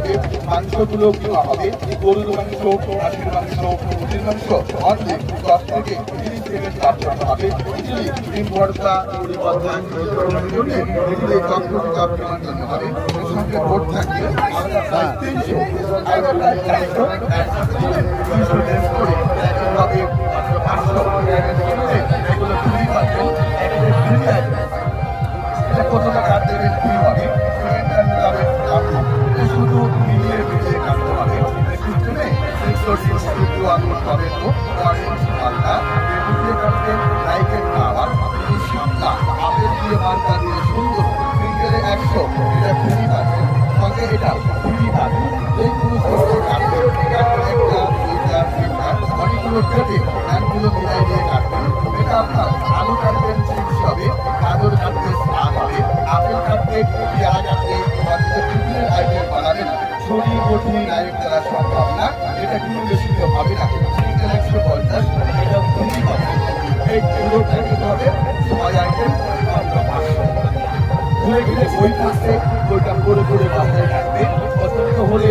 হবে। মাংসগুলো দেওয়া হবে গরুর মাংস, খাসির মাংস, মুরগির মাংস অর্ধেক 10 থেকে 30 সেকেন্ড কাজ করতে হবে। ইডলি ডিম ভর্তা, মুড়ি ভর্তা এগুলি চটপটি চপ কেনার জন্য হবে। এর সঙ্গে ভোট থাকবে আমরা প্রায় 300 আমরা প্রায় 400 200 টেস্ট করে একইভাবে মাত্র 500 এগুলো ফ্রি পাচ্ছেন। একটা ফ্রি আসবে, এটা কতটা কাজ দেবেন ফ্রি হবে, সেকেন্ডটা যাবে আপনি শুধু মিলিয়ে মিলিয়ে কাটতে হবে। সিস্টেমে একটু আগুন পাবেন ও অরেঞ্জ মালটা লেবু দিয়ে কাটবেন, নাইকেল খাওয়ার সামলা আপেল দিয়ে মালটা দিয়ে সুন্দর সিঙ্গেলে 100 এটা ফ্রি পাবেন। সঙ্গে এটা ফ্রি পাবেন। এই পুরস্কারগুলো কাটবেন, একটা দুইটা তিনটা অনেকগুলো কেটে ম্যানগুলো মিলাই দিয়ে কাটবেন। এটা আপনার আলু কাটবেন চিপস হবে, গাজর কাটবে স্বাদ হবে, আপেল কাটবে পেঁয়াজ কাটবে, বিভিন্ন আইটেম বানাবেন। ছড়ি বটি নায়ক দ্বারা সম্ভব না, এটা কিন্তু বেশি হবে না। সিঙ্গেল 150 এটা ফ্রি পাবেন। এই পুরো প্যাকেজ হবে 6 আইটেম মাত্র 500। ভুলে গেলে বই থাকছে, বইটা পড়ে পড়ে বাসায় রাখবে। পছন্দ হলে